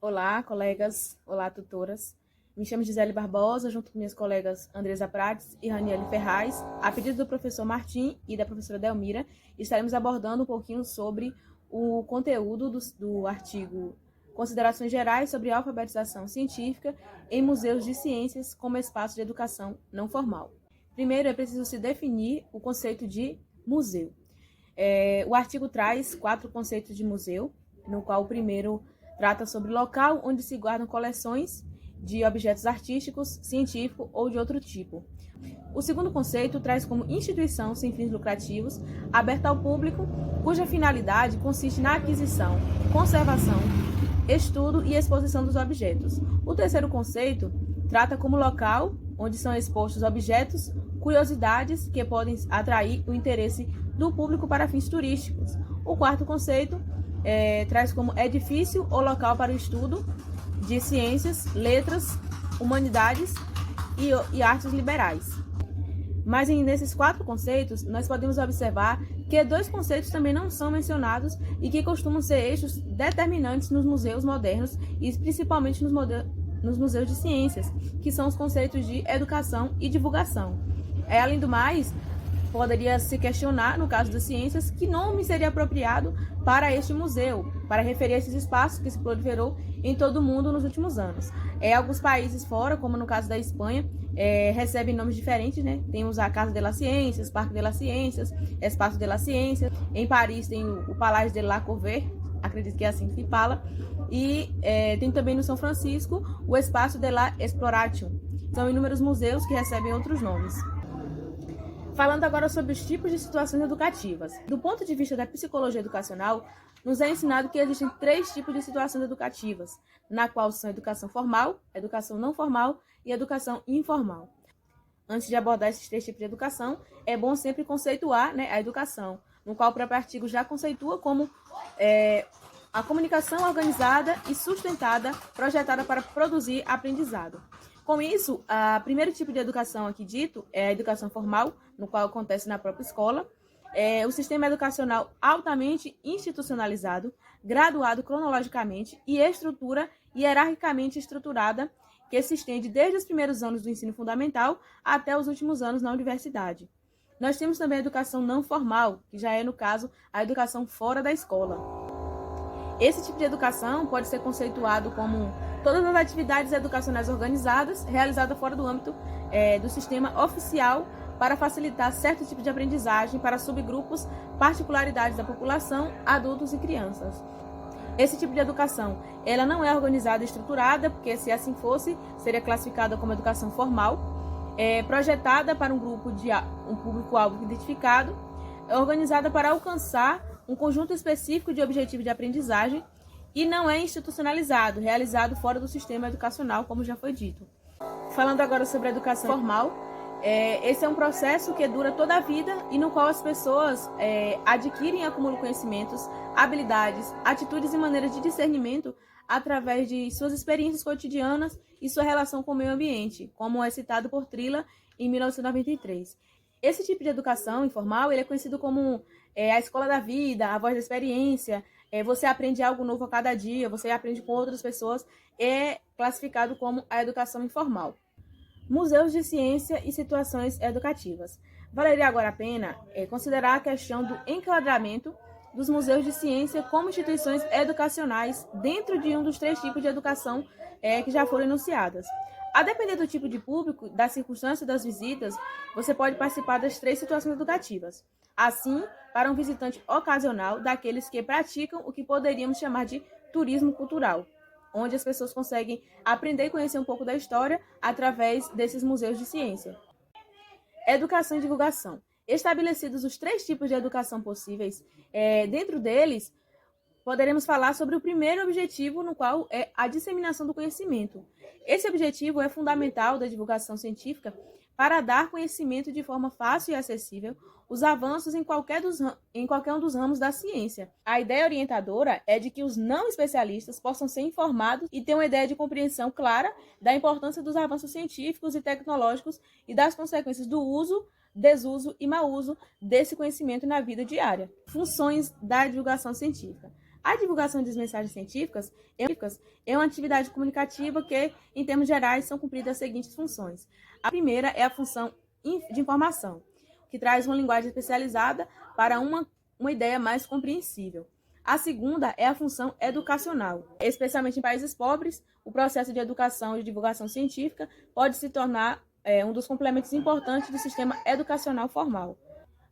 Olá, colegas. Olá, tutoras. Me chamo Gisele Barbosa, junto com minhas colegas Andresa Prates e Raniele Ferraz, a pedido do professor Martim e da professora Delmira, estaremos abordando um pouquinho sobre o conteúdo do artigo Considerações Gerais sobre a Alfabetização Científica em Museus de Ciências como Espaço de Educação Não Formal. Primeiro, é preciso se definir o conceito de museu. O artigo traz 4 conceitos de museu, no qual o primeiro trata sobre local onde se guardam coleções de objetos artísticos, científicos ou de outro tipo. O segundo conceito traz como instituição sem fins lucrativos, aberta ao público, cuja finalidade consiste na aquisição, conservação, estudo e exposição dos objetos. O terceiro conceito trata como local onde são expostos objetos, curiosidades que podem atrair o interesse do público para fins turísticos. O quarto conceito traz como edifício ou local para o estudo de ciências, letras, humanidades e artes liberais. Mas nesses 4 conceitos, nós podemos observar que 2 conceitos também não são mencionados e que costumam ser eixos determinantes nos museus modernos e principalmente nos museus de ciências, que são os conceitos de educação e divulgação. Além do mais, poderia se questionar, no caso das ciências, que nome seria apropriado para este museu, para referir a esses espaços que se proliferou em todo o mundo nos últimos anos. Alguns países fora, como no caso da Espanha, recebem nomes diferentes, né? Temos a Casa de las Ciências, Parque de las Ciências, Espaço de las Ciências. Em Paris tem o Palácio de la Couve, acredito que é assim que se fala. E tem também no São Francisco o Espaço de la Exploration. São inúmeros museus que recebem outros nomes. Falando agora sobre os tipos de situações educativas. Do ponto de vista da psicologia educacional, nos é ensinado que existem 3 tipos de situações educativas, na qual são a educação formal, a educação não formal e a educação informal. Antes de abordar esses 3 tipos de educação, é bom sempre conceituar, né, a educação, no qual o próprio artigo já conceitua como a comunicação organizada e sustentada, projetada para produzir aprendizado. Com isso, o primeiro tipo de educação aqui dito é a educação formal, no qual acontece na própria escola. O sistema educacional altamente institucionalizado, graduado cronologicamente e estrutura hierarquicamente estruturada, que se estende desde os primeiros anos do ensino fundamental até os últimos anos na universidade. Nós temos também a educação não formal, que já é, no caso, a educação fora da escola. Esse tipo de educação pode ser conceituado como todas as atividades educacionais organizadas, realizadas fora do âmbito do sistema oficial para facilitar certo tipo de aprendizagem para subgrupos, particularidades da população, adultos e crianças. Esse tipo de educação, ela não é organizada e estruturada, porque se assim fosse, seria classificada como educação formal, projetada para um público-alvo identificado, organizada para alcançar um conjunto específico de objetivos de aprendizagem e não é institucionalizado, realizado fora do sistema educacional, como já foi dito. Falando agora sobre a educação formal, esse é um processo que dura toda a vida e no qual as pessoas adquirem e acumulam conhecimentos, habilidades, atitudes e maneiras de discernimento através de suas experiências cotidianas e sua relação com o meio ambiente, como é citado por Trilla em 1993. Esse tipo de educação informal ele é conhecido como a escola da vida, a voz da experiência. Você aprende algo novo a cada dia, você aprende com outras pessoas, é classificado como a educação informal. Museus de ciência e situações educativas. Valeria agora a pena considerar a questão do enquadramento dos museus de ciência como instituições educacionais dentro de um dos 3 tipos de educação que já foram enunciadas. A depender do tipo de público, da circunstância das visitas, você pode participar das 3 situações educativas. Assim, para um visitante ocasional, daqueles que praticam o que poderíamos chamar de turismo cultural, onde as pessoas conseguem aprender e conhecer um pouco da história através desses museus de ciência. Educação e divulgação. Estabelecidos os 3 tipos de educação possíveis, dentro deles, poderemos falar sobre o primeiro objetivo, no qual é a disseminação do conhecimento. Esse objetivo é fundamental da divulgação científica para dar conhecimento de forma fácil e acessível os avanços em qualquer um dos ramos da ciência. A ideia orientadora é de que os não especialistas possam ser informados e ter uma ideia de compreensão clara da importância dos avanços científicos e tecnológicos e das consequências do uso, desuso e mau uso desse conhecimento na vida diária. Funções da divulgação científica. A divulgação de mensagens científicas é uma atividade comunicativa que, em termos gerais, são cumpridas as seguintes funções. A primeira é a função de informação, que traz uma linguagem especializada para uma ideia mais compreensível. A segunda é a função educacional. Especialmente em países pobres, o processo de educação e de divulgação científica pode se tornar um dos complementos importantes do sistema educacional formal.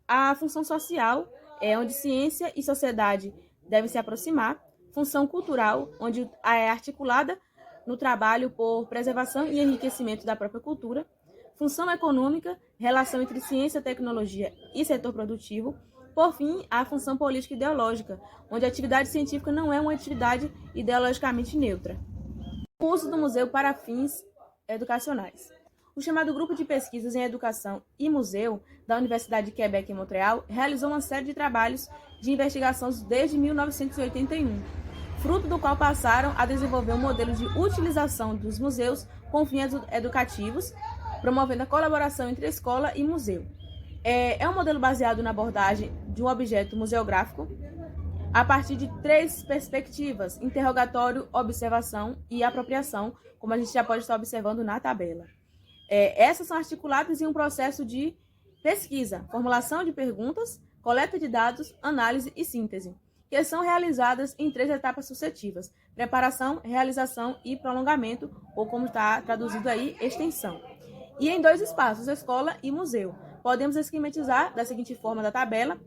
A função social é onde ciência e sociedade devem se aproximar. Função cultural, onde é articulada no trabalho por preservação e enriquecimento da própria cultura. Função econômica, relação entre ciência, tecnologia e setor produtivo. Por fim, a função política e ideológica, onde a atividade científica não é uma atividade ideologicamente neutra. O uso do museu para fins educacionais. O chamado Grupo de Pesquisas em Educação e Museu da Universidade de Quebec em Montreal realizou uma série de trabalhos de investigação desde 1981, fruto do qual passaram a desenvolver um modelo de utilização dos museus com fins educativos, promovendo a colaboração entre escola e museu. É um modelo baseado na abordagem de um objeto museográfico a partir de 3 perspectivas: interrogatório, observação e apropriação, como a gente já pode estar observando na tabela. Essas são articuladas em um processo de pesquisa, formulação de perguntas, coleta de dados, análise e síntese, que são realizadas em 3 etapas sucessivas: preparação, realização e prolongamento, ou como está traduzido aí, extensão. E em 2 espaços, escola e museu. Podemos esquematizar da seguinte forma da tabela.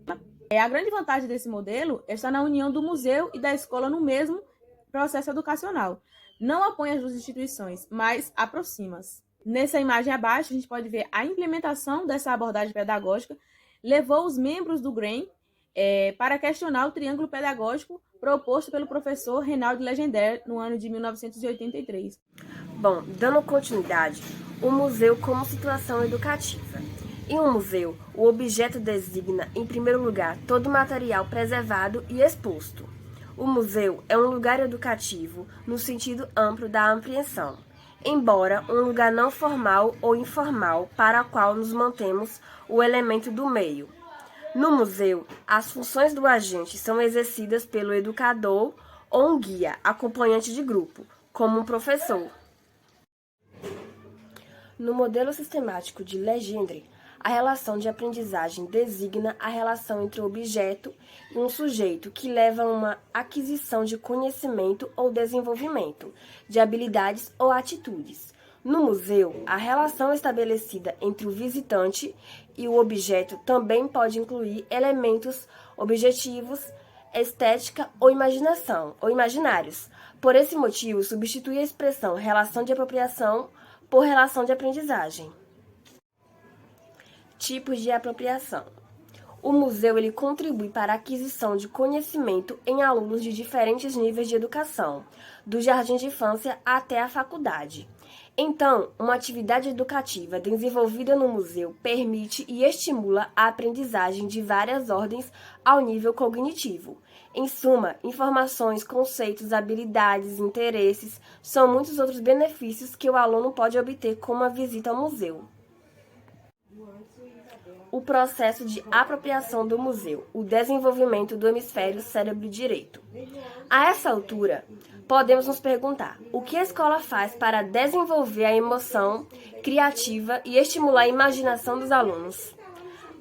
A grande vantagem desse modelo está na união do museu e da escola no mesmo processo educacional. Não opõe as 2 instituições, mas aproxima-as. Nessa imagem abaixo, a gente pode ver a implementação dessa abordagem pedagógica levou os membros do GRAIN para questionar o triângulo pedagógico proposto pelo professor Reinaldo Legendre no ano de 1983. Bom, dando continuidade, o museu como situação educativa. Em um museu, o objeto designa, em primeiro lugar, todo o material preservado e exposto. O museu é um lugar educativo no sentido amplo da apreensão, embora um lugar não formal ou informal para o qual nos mantemos o elemento do meio. No museu, as funções do agente são exercidas pelo educador ou um guia, acompanhante de grupo, como um professor. No modelo sistemático de Legendre, a relação de aprendizagem designa a relação entre o objeto e um sujeito que leva a uma aquisição de conhecimento ou desenvolvimento de habilidades ou atitudes. No museu, a relação estabelecida entre o visitante e o objeto também pode incluir elementos objetivos, estética ou imaginação, ou imaginários. Por esse motivo, substitui a expressão relação de apropriação por relação de aprendizagem. Tipos de apropriação. O museu ele contribui para a aquisição de conhecimento em alunos de diferentes níveis de educação, do jardim de infância até a faculdade. Então, uma atividade educativa desenvolvida no museu permite e estimula a aprendizagem de várias ordens ao nível cognitivo. Em suma, informações, conceitos, habilidades, interesses, são muitos outros benefícios que o aluno pode obter com uma visita ao museu. O processo de apropriação do museu, o desenvolvimento do hemisfério cérebro direito. A essa altura, podemos nos perguntar o que a escola faz para desenvolver a emoção criativa e estimular a imaginação dos alunos.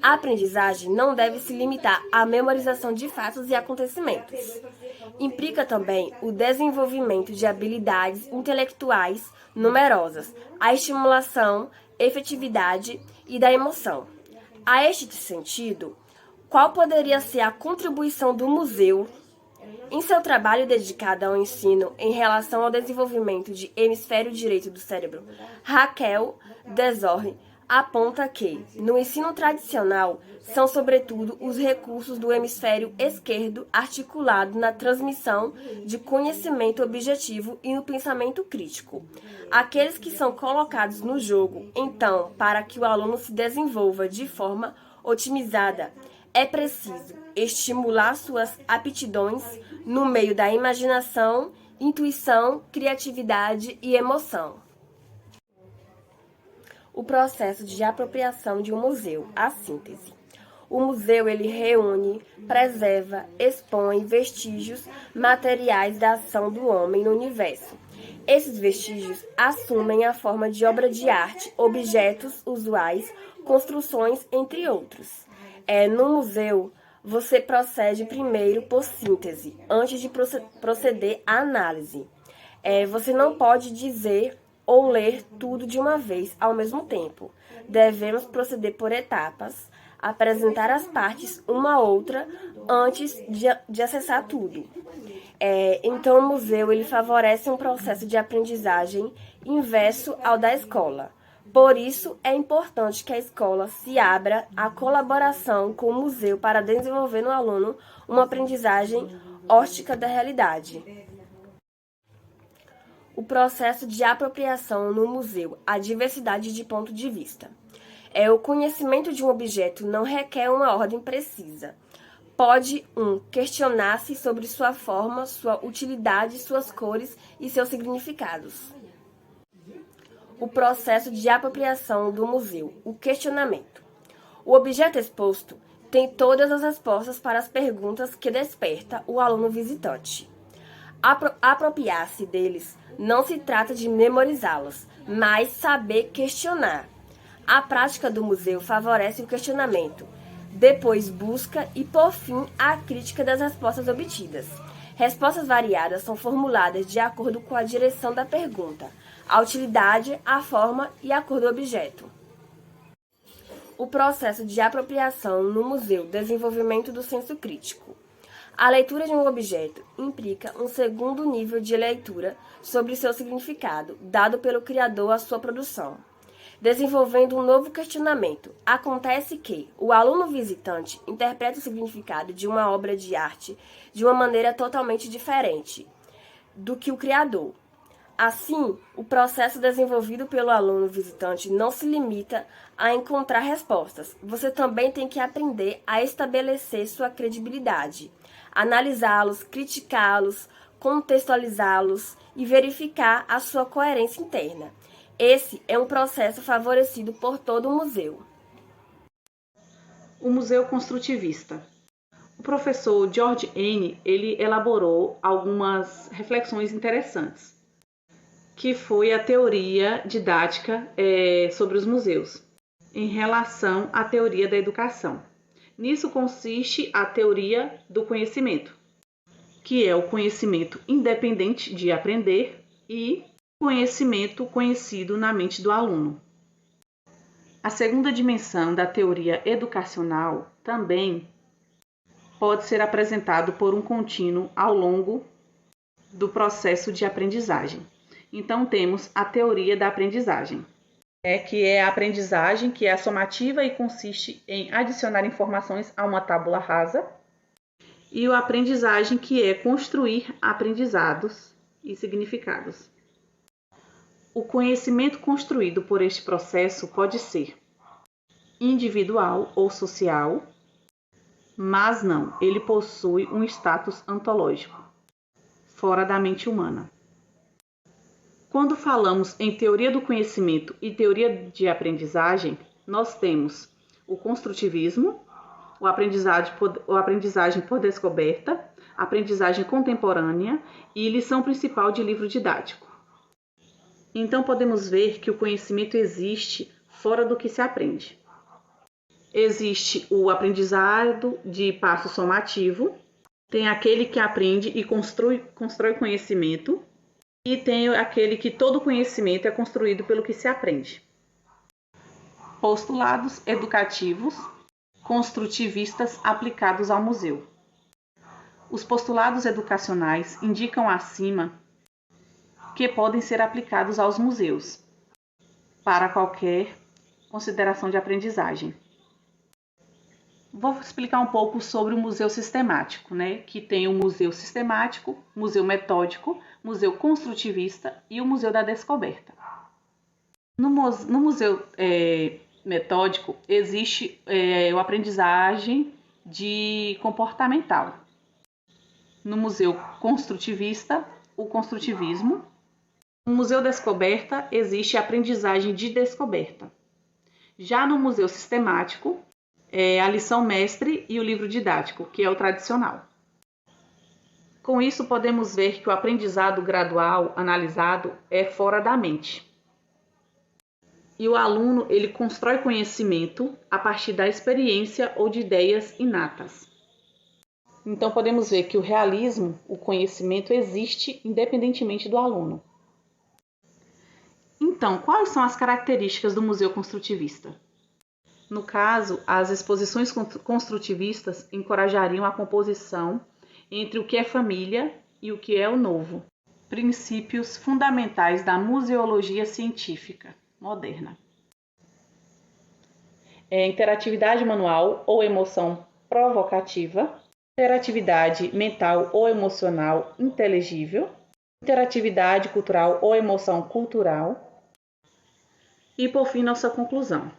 A aprendizagem não deve se limitar à memorização de fatos e acontecimentos. Implica também o desenvolvimento de habilidades intelectuais numerosas, a estimulação, efetividade e da emoção. A este sentido, qual poderia ser a contribuição do museu em seu trabalho dedicado ao ensino em relação ao desenvolvimento de hemisfério direito do cérebro? Raquel Desorre aponta que, no ensino tradicional, são sobretudo os recursos do hemisfério esquerdo articulado na transmissão de conhecimento objetivo e no pensamento crítico, aqueles que são colocados no jogo. Então, para que o aluno se desenvolva de forma otimizada, é preciso estimular suas aptidões no meio da imaginação, intuição, criatividade e emoção. O processo de apropriação de um museu, a síntese. O museu ele reúne, preserva, expõe vestígios materiais da ação do homem no universo. Esses vestígios assumem a forma de obra de arte, objetos usuais, construções, entre outros. No museu, você procede primeiro por síntese, antes de proceder à análise. Você não pode dizer ou ler tudo de uma vez ao mesmo tempo. Devemos proceder por etapas, apresentar as partes uma a outra antes de acessar tudo. Então, o museu ele favorece um processo de aprendizagem inverso ao da escola. Por isso, é importante que a escola se abra à colaboração com o museu para desenvolver no aluno uma aprendizagem hóstica da realidade. O processo de apropriação no museu, a diversidade de ponto de vista. O conhecimento de um objeto não requer uma ordem precisa. Pode, questionar-se sobre sua forma, sua utilidade, suas cores e seus significados. O processo de apropriação do museu, o questionamento. O objeto exposto tem todas as respostas para as perguntas que desperta o aluno visitante. Apropriar-se deles não se trata de memorizá-los, mas saber questionar. A prática do museu favorece o questionamento, depois busca e, por fim, a crítica das respostas obtidas. Respostas variadas são formuladas de acordo com a direção da pergunta, a utilidade, a forma e a cor do objeto. O processo de apropriação no museu, desenvolvimento do senso crítico. A leitura de um objeto implica um segundo nível de leitura sobre seu significado, dado pelo criador à sua produção. Desenvolvendo um novo questionamento, acontece que o aluno visitante interpreta o significado de uma obra de arte de uma maneira totalmente diferente do que o criador. Assim, o processo desenvolvido pelo aluno visitante não se limita a encontrar respostas. Você também tem que aprender a estabelecer sua credibilidade, analisá-los, criticá-los, contextualizá-los e verificar a sua coerência interna. Esse é um processo favorecido por todo o museu. O Museu Construtivista. O professor George N. ele elaborou algumas reflexões interessantes, que foi a teoria didática sobre os museus, em relação à teoria da educação. Nisso consiste a teoria do conhecimento, que é o conhecimento independente de aprender e conhecimento conhecido na mente do aluno. A segunda dimensão da teoria educacional também pode ser apresentado por um contínuo ao longo do processo de aprendizagem. Então, temos a teoria da aprendizagem, que é a aprendizagem que é somativa e consiste em adicionar informações a uma tábula rasa, e a aprendizagem que é construir aprendizados e significados. O conhecimento construído por este processo pode ser individual ou social, mas não, ele possui um status ontológico, fora da mente humana. Quando falamos em teoria do conhecimento e teoria de aprendizagem, nós temos o construtivismo, a aprendizagem por descoberta, a aprendizagem contemporânea e lição principal de livro didático. Então, podemos ver que o conhecimento existe fora do que se aprende. Existe o aprendizado de passo somativo, tem aquele que aprende e constrói conhecimento, e tem aquele que todo conhecimento é construído pelo que se aprende. Postulados educativos construtivistas aplicados ao museu. Os postulados educacionais indicam acima que podem ser aplicados aos museus para qualquer consideração de aprendizagem. Vou explicar um pouco sobre o museu sistemático, que tem o museu sistemático, museu metódico, museu construtivista e o museu da descoberta. No museu metódico existe a aprendizagem de comportamental. No museu construtivista, o construtivismo. No museu descoberta existe a aprendizagem de descoberta. Já no museu sistemático, a lição mestre e o livro didático, que é o tradicional. Com isso, podemos ver que o aprendizado gradual analisado é fora da mente. E o aluno, ele constrói conhecimento a partir da experiência ou de ideias inatas. Então, podemos ver que o realismo, o conhecimento, existe independentemente do aluno. Então, quais são as características do museu construtivista? No caso, as exposições construtivistas encorajariam a composição entre o que é família e o que é o novo. Princípios fundamentais da museologia científica moderna. Interatividade manual ou emoção provocativa, interatividade mental ou emocional inteligível, interatividade cultural ou emoção cultural. E por fim, nossa conclusão.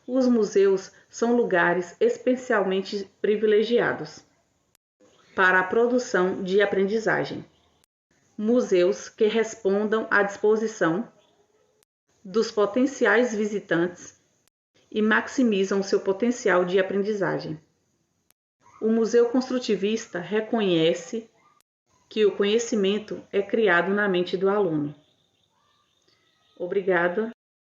Os museus são lugares especialmente privilegiados para a produção de aprendizagem. Museus que respondam à disposição dos potenciais visitantes e maximizam seu potencial de aprendizagem. O museu construtivista reconhece que o conhecimento é criado na mente do aluno. Obrigada